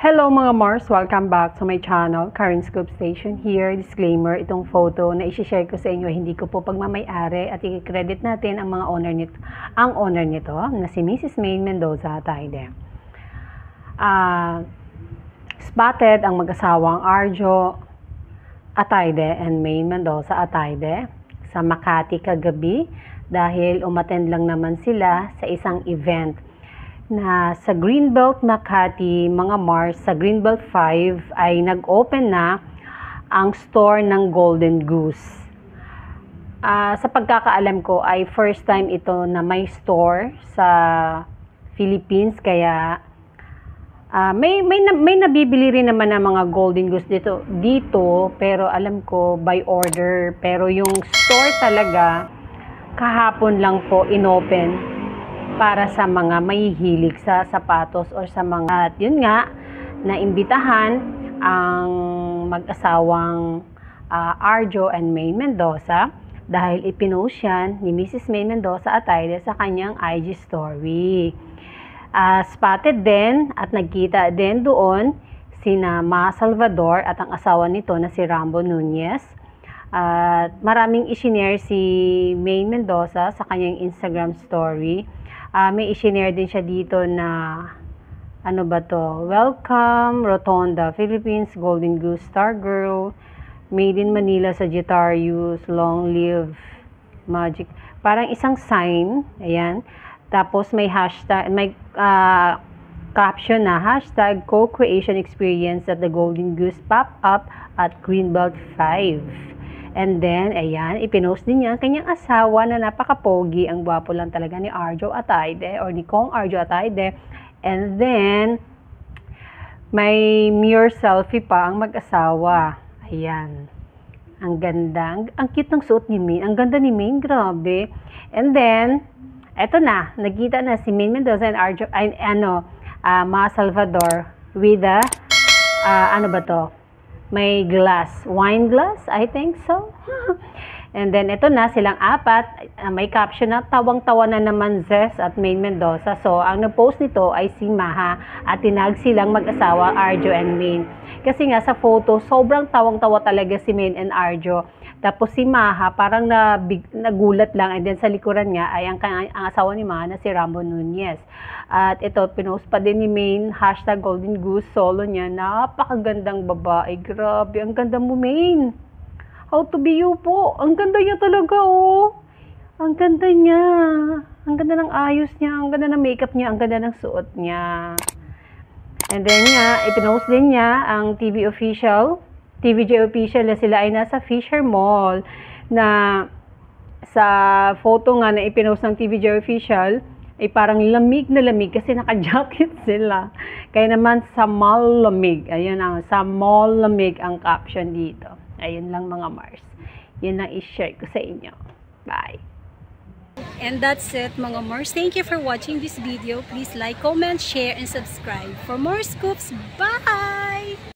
Hello mga Mars! Welcome back to my channel, Karen Scoop Station here. Disclaimer, itong photo na isi-share ko sa inyo, hindi ko po pagmamay-ari at i-credit natin ang mga owner nito na si Mrs. Maine Mendoza Atayde. Spotted ang mag-asawang Arjo Atayde and Maine Mendoza Atayde sa Makati kagabi dahil umattend lang naman sila sa isang event na sa Greenbelt Makati, mga Mars, sa Greenbelt 5 ay nag-open na ang store ng Golden Goose. Sa pagkakaalam ko ay first time ito na may store sa Philippines, kaya may nabibili rin naman ng mga Golden Goose dito, pero alam ko by order, pero yung store talaga kahapon lang po inopen para sa mga mahihilig sa sapatos or sa mga, at yun nga, naimbitahan ang mag-asawang Arjo and Maine Mendoza dahil ipinost yan ni Mrs. Maine Mendoza Atayde sa kanyang IG story. Spotted din at nagkita din doon sina Ma Salvador at ang asawa nito na si Rambo Nunez. At maraming isinare si Maine Mendoza sa kanyang Instagram story. May isinare din siya dito na ano ba to? Welcome Rotonda, Philippines, Golden Goose Star Girl, Made in Manila, Sagittarius, Long Live Magic. Parang isang sign, ayan. Tapos may hashtag, may caption na hashtag co-creation experience at the Golden Goose pop-up at Greenbelt 5. And then, ayan, ipinost din niya ang kanyang asawa na napaka-pogi. Ang gwapo lang talaga ni Arjo Atayde or ni Kong Arjo Atayde. And then, may mirror selfie pa ang mag-asawa. Ayan. Ang ganda. Ang cute ng suot ni Maine. Ang ganda ni Maine, grabe. And then, eto na. Nagkita na si Maine Mendoza and Arjo, Ma Salvador with a, ano ba to? May glass, wine glass, I think so. And then, ito na, silang apat. May caption na, tawang-tawa na naman Zes at Maine Mendoza. So, ang nag-post nito ay si Maha at tinag silang mag-asawa, Arjo and Maine. Kasi nga, sa photo, sobrang tawang-tawa talaga si Maine and Arjo. Tapos si Maha, parang nagulat lang. And then, sa likuran nga, ay ang asawa ni Maha na si Rambo Nunez. At ito, pinost pa din ni Maine, hashtag Golden Goose solo niya. Napakagandang babae. Grabe, ang ganda mo, Maine. How to be you po. Ang ganda niya talaga, oh. Ang ganda niya. Ang ganda ng ayos niya. Ang ganda ng makeup niya. Ang ganda ng suot niya. And then nga, ipinost din niya ang TVJ official na sila ay nasa Fisher Mall. Na sa photo nga na ipinost ng TVJ official, ay parang lamig na lamig kasi naka-jacket sila. Kaya naman sa mall lamig. Ayun ang, sa mall lamig ang caption dito. Ayun lang mga Mars. Yun lang i-share ko sa inyo. Bye! And that's it mga Mars. Thank you for watching this video. Please like, comment, share, and subscribe for more scoops. Bye!